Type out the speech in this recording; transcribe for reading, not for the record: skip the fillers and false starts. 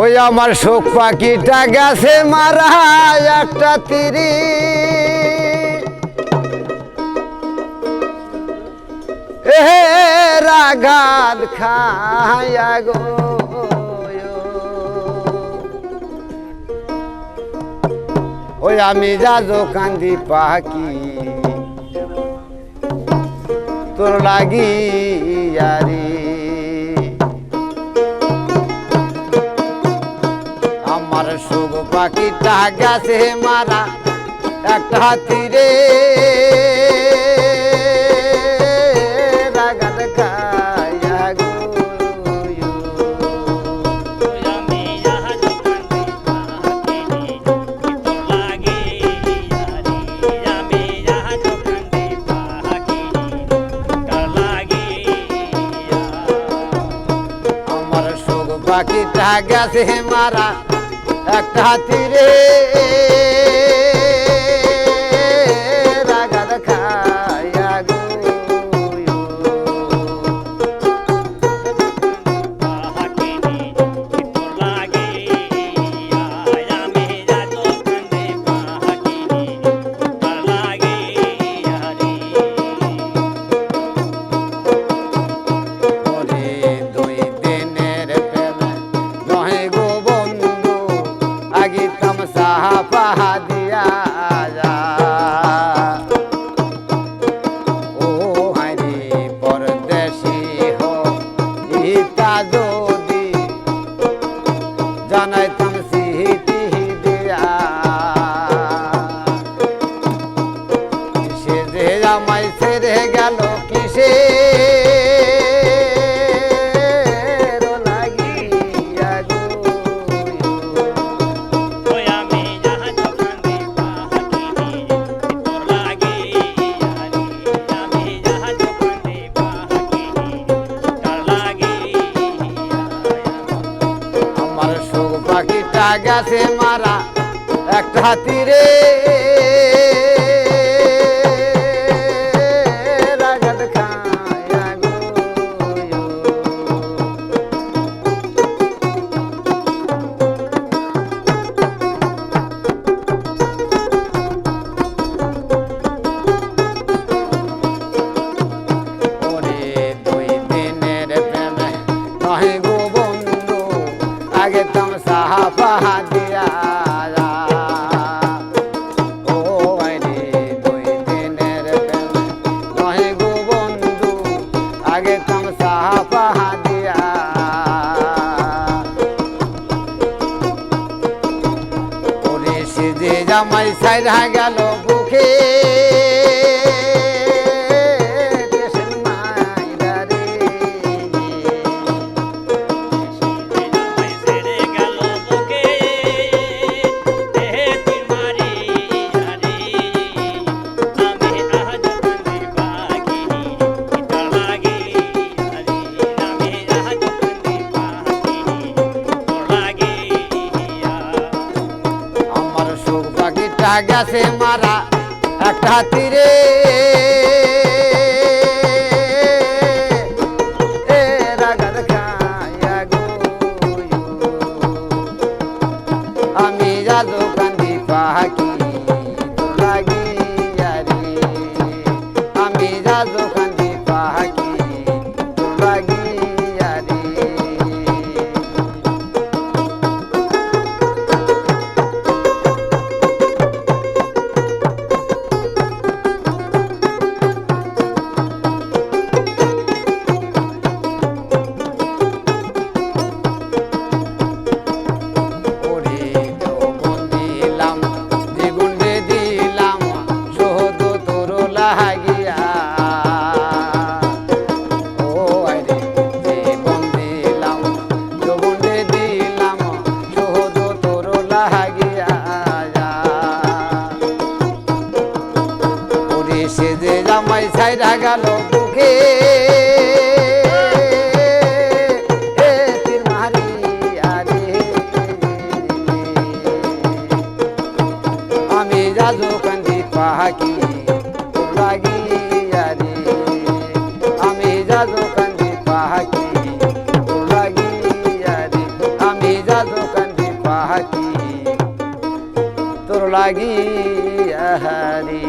ওই আমার শোক পাখিটা গেছে মারা একটা তিরি রাগাত খায়া গো ওই আমি যাজো কান্দি পাখি তোর লাগি আরে আমার শোক পাখিটা গেছে মারা একটা তীরে রাগাত খায়া গো আমি আজ কান্দি পাখি তোর লাগি আরে আমি আজ কান্দি পাখি তোর লাগি আমার শোক পাখিটা গেছে মারা একটা তীরে রাগাত খায়া গো পাখি তোর লাগি আমি আজ কান্দি পাখি তোর লাগি আরে ওরে দুই দিনের প্রেমে নহে গো বন্ধু আগে তামসা পাহা দিয়া যা ও হারি পরদেশি হো ইতা যদি জানাইতাম সিটি দিয়া সে যে আমায় ছেড়ে গেল কিসে ওই আমি আজ কান্দি পাখি তোর লাগি আরে আমি আজ কান্দি পাখি তোর লাগি আমার শোক পাখিটা গেছে মারা একটা তীরে রাগাত খায়া গো ওরে দুই দিনের প্রেমে নহে গো বন্ধু আগে তামসা পাহা দিয়া যা। ও আরে দুই দিনের প্রেমে নহে গো বন্ধু আগে তামসা পাহা দিয়া ওরে সে যে জামাই সাইরা গেল বুকে দেশের মাইরা রে আমায় ছেড়ে গেল বুকে দেহে তীর মারি আরে আমি আজ কান্দি পাখি তোর লাগি আরে আমি আজ কান্দি পাখি তোর লাগি আমার শোক পাখিটা গেছে মারা একটা তীরে রাগাত খায়া গো আমি যাদো কান্দি পাখি তোর লাগি আরে আমি যাদো কান্দি পাখি তোর লাগি আরে ওরে যৌবন দিলাম জীবন রে দিলাম শোধ তোর লাগিয়া ও আরে জীবন দিলাম যৌবন রে দিলাম শোধ তোর লাগিয়া ওরে সে যে জামাই ছাইরা গেল বুকে তীর মারিয়া রে আমি যাজো কান্দি পাখি তোর লাগিয়া রে আমি যাজো কান্দি পাখি তোর লাগিয়া রে আমি যাজো থাকি তোর লাগি হারি